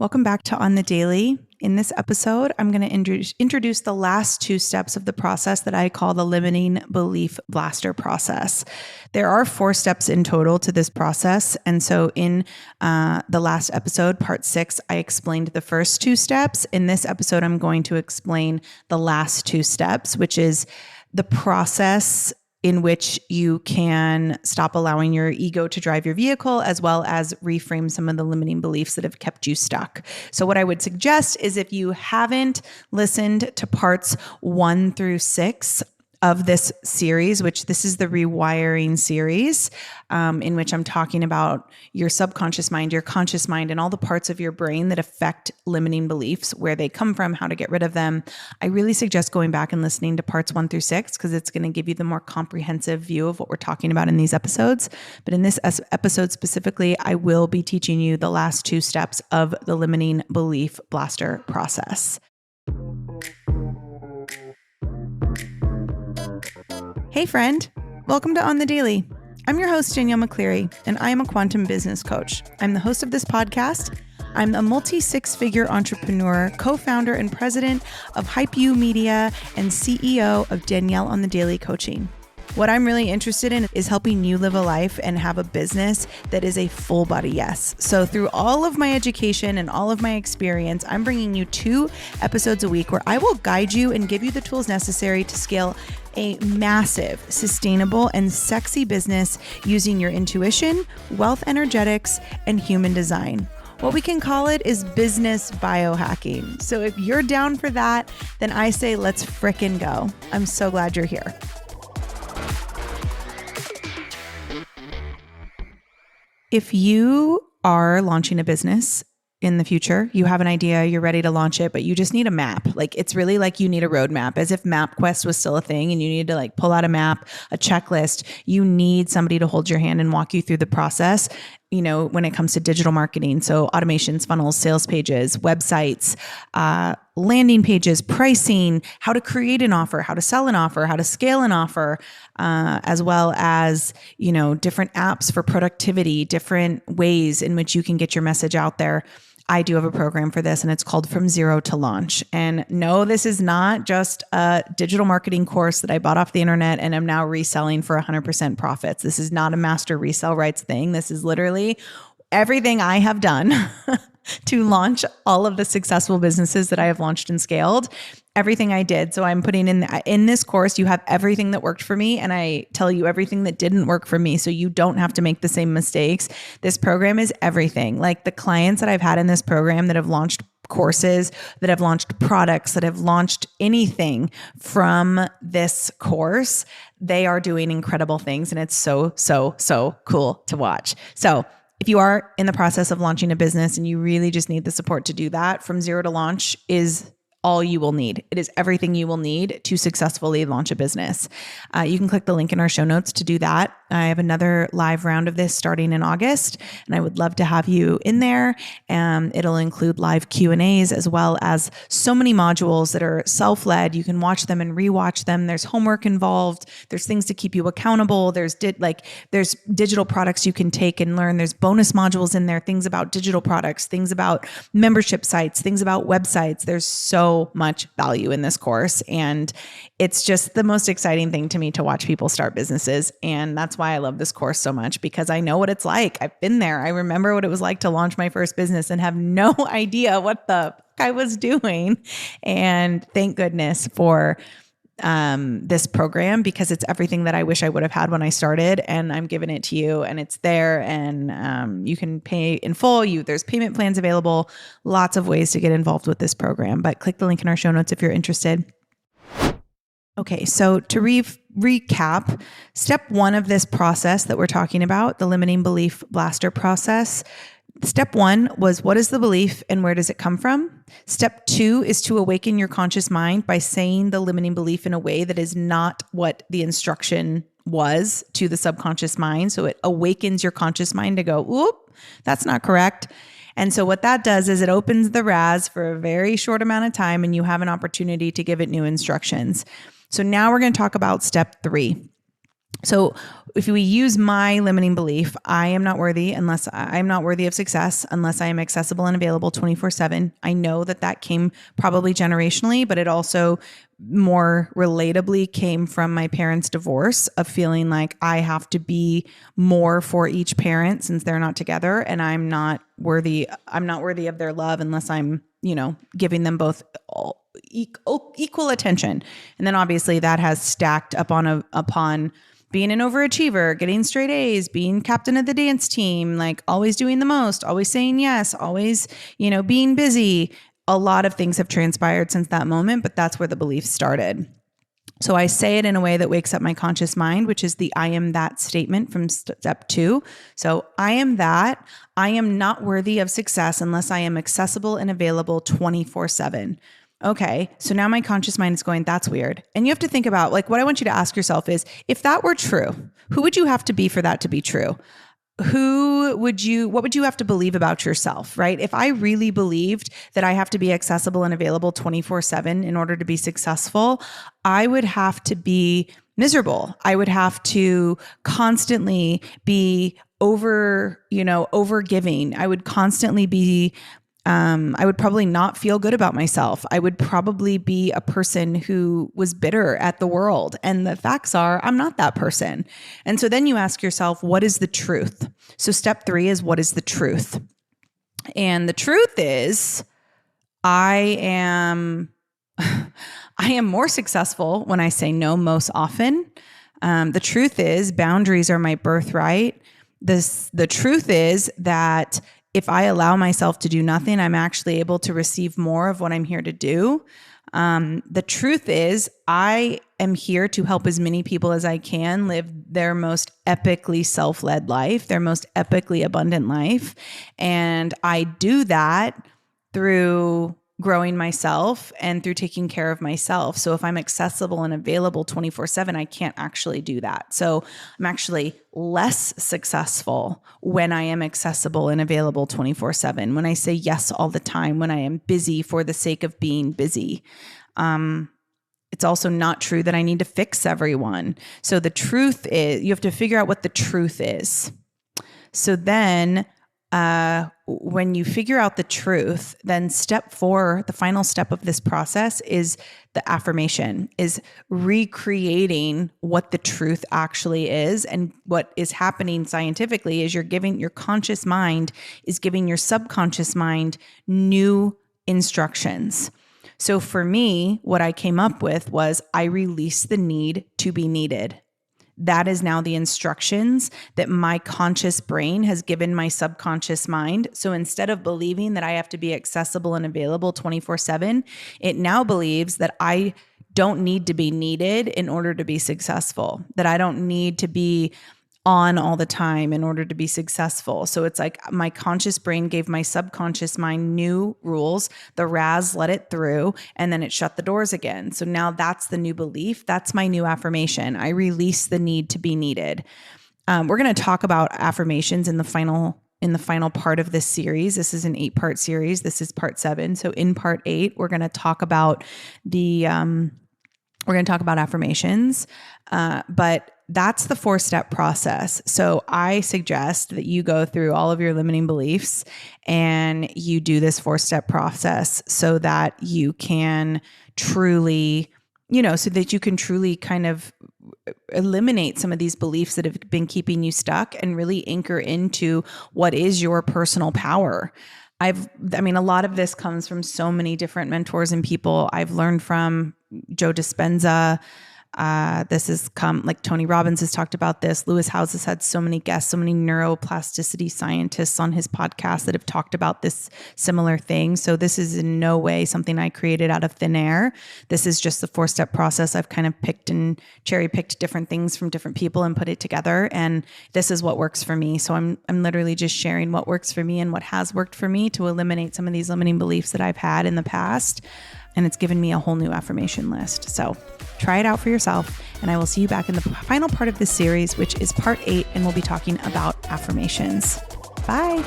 Welcome back to On the Daily. In this episode, I'm going to introduce the last two steps of the process that I call the limiting belief blaster process. There are 4 steps in total to this process. And so in the last episode, part 6, I explained the first 2 steps. In this episode, I'm going to explain the last 2 steps, which is the process in which you can stop allowing your ego to drive your vehicle, as well as reframe some of the limiting beliefs that have kept you stuck. So what I would suggest is if you haven't listened to parts 1 through 6 of this series, which this is the Rewiring series, in which I'm talking about your subconscious mind, your conscious mind, and all the parts of your brain that affect limiting beliefs, where they come from, how to get rid of them. I really suggest going back and listening to parts 1 through 6, because it's going to give you the more comprehensive view of what we're talking about in these episodes. But in this episode specifically, I will be teaching you the last 2 steps of the limiting belief blaster process. Hey friend, welcome to On the Daily. I'm your host, Danielle McCleary, and I am a quantum business coach. I'm the host of this podcast. I'm a multi-6-figure entrepreneur, co-founder and president of Hype You Media, and CEO of Danielle on the Daily Coaching. What I'm really interested in is helping you live a life and have a business that is a full body yes. So through all of my education and all of my experience, I'm bringing you 2 episodes a week where I will guide you and give you the tools necessary to scale a massive, sustainable, and sexy business using your intuition, wealth energetics, and human design. What we can call it is business biohacking. So if you're down for that, then I say let's frickin' go. I'm so glad you're here. If you are launching a business in the future, you have an idea, you're ready to launch it, but you just need a map. Like it's really like you need a roadmap, as if MapQuest was still a thing and you need to like pull out a map, a checklist. You need somebody to hold your hand and walk you through the process, you know, when it comes to digital marketing. So automations, funnels, sales pages, websites, landing pages, pricing, how to create an offer, how to sell an offer, how to scale an offer, as well as, you know, different apps for productivity, different ways in which you can get your message out there. I do have a program for this, and it's called From Zero to Launch. And no, this is not just a digital marketing course that I bought off the internet and I'm now reselling for 100% profits. This is not a master resale rights thing. This is literally everything I have done to launch all of the successful businesses that I have launched and scaled. Everything I did. So I'm putting in this course, you have everything that worked for me, and I tell you everything that didn't work for me, so you don't have to make the same mistakes. This program is everything. Like the clients that I've had in this program that have launched courses, that have launched products, that have launched anything from this course, they are doing incredible things, and it's so, so, so cool to watch. So if you are in the process of launching a business and you really just need the support to do that, From Zero to Launch is all you will need. It is everything you will need to successfully launch a business. You can click the link in our show notes to do that. I have another live round of this starting in August, and I would love to have you in there. It'll include live Q&As, as well as so many modules that are self-led. You can watch them and rewatch them. There's homework involved. There's things to keep you accountable. There's digital products you can take and learn. There's bonus modules in there, things about digital products, things about membership sites, things about websites. There's so much value in this course. And it's just the most exciting thing to me to watch people start businesses. And that's why I love this course so much, because I know what it's like. I've been there. I remember what it was like to launch my first business and have no idea what the fuck I was doing. And thank goodness for this program, because it's everything that I wish I would have had when I started, and I'm giving it to you, and it's there, and you can pay in full. There's payment plans available, lots of ways to get involved with this program, but click the link in our show notes if you're interested. Okay, so to recap, step 1 of this process that we're talking about, the limiting belief blaster process. Step 1 was, what is the belief and where does it come from? Step 2 is to awaken your conscious mind by saying the limiting belief in a way that is not what the instruction was to the subconscious mind. So it awakens your conscious mind to go, whoop, that's not correct. And so what that does is it opens the RAS for a very short amount of time, and you have an opportunity to give it new instructions. So now we're going to talk about step 3. So if we use my limiting belief, I am not worthy of success unless I am accessible and available 24/7. I know that came probably generationally, but it also more relatably came from my parents' divorce, of feeling like I have to be more for each parent since they're not together, and I'm not worthy of their love unless I'm, giving them both equal attention. And then obviously that has stacked upon being an overachiever, getting straight A's, being captain of the dance team, like always doing the most, always saying yes, always, being busy. A lot of things have transpired since that moment, but that's where the belief started. So I say it in a way that wakes up my conscious mind, which is the I am that statement from step 2. So I am that. I am not worthy of success unless I am accessible and available 24/7. Okay, so now my conscious mind is going, that's weird. And you have to think about, like, what I want you to ask yourself is, if that were true, who would you have to be for that to be true? What would you have to believe about yourself, right? If I really believed that I have to be accessible and available 24/7 in order to be successful, I would have to be miserable. I would have to constantly be over giving. I would constantly be I would probably not feel good about myself. I would probably be a person who was bitter at the world. And the facts are, I'm not that person. And so then you ask yourself, what is the truth? So step 3 is, what is the truth? And the truth is, I am more successful when I say no most often. The truth is, boundaries are my birthright. The truth is that if I allow myself to do nothing, I'm actually able to receive more of what I'm here to do. The truth is, I am here to help as many people as I can live their most epically self-led life, their most epically abundant life. And I do that through growing myself and through taking care of myself. So if I'm accessible and available 24/7, I can't actually do that. So I'm actually less successful when I am accessible and available 24/7, when I say yes all the time, when I am busy for the sake of being busy. It's also not true that I need to fix everyone. So the truth is, you have to figure out what the truth is. So then when you figure out the truth, then step 4, the final step of this process, is the affirmation, is recreating what the truth actually is. And what is happening scientifically is your conscious mind is giving your subconscious mind new instructions. So for me, what I came up with was, I release the need to be needed. That is now the instructions that my conscious brain has given my subconscious mind. So instead of believing that I have to be accessible and available 24/7, it now believes that I don't need to be needed in order to be successful, that I don't need to be on all the time in order to be successful. So it's like my conscious brain gave my subconscious mind new rules. The RAS let it through, and then it shut the doors again. So now that's the new belief. That's my new affirmation. I release the need to be needed. We're going to talk about affirmations in the final part of this series. This is an 8-part series. This is part 7. So in part 8, we're going to talk about affirmations, but that's the 4-step process. So I suggest that you go through all of your limiting beliefs and you do this 4-step process so that you can truly, kind of eliminate some of these beliefs that have been keeping you stuck and really anchor into what is your personal power. A lot of this comes from so many different mentors and people. I've learned from Joe Dispenza. This has come, like Tony Robbins has talked about this. Lewis Howes has had so many guests, so many neuroplasticity scientists on his podcast that have talked about this similar thing. So this is in no way something I created out of thin air. This is just the 4-step process. I've kind of picked and cherry-picked different things from different people and put it together. And this is what works for me. So I'm literally just sharing what works for me and what has worked for me to eliminate some of these limiting beliefs that I've had in the past. And it's given me a whole new affirmation list. So try it out for yourself. And I will see you back in the final part of this series, which is part 8. And we'll be talking about affirmations. Bye.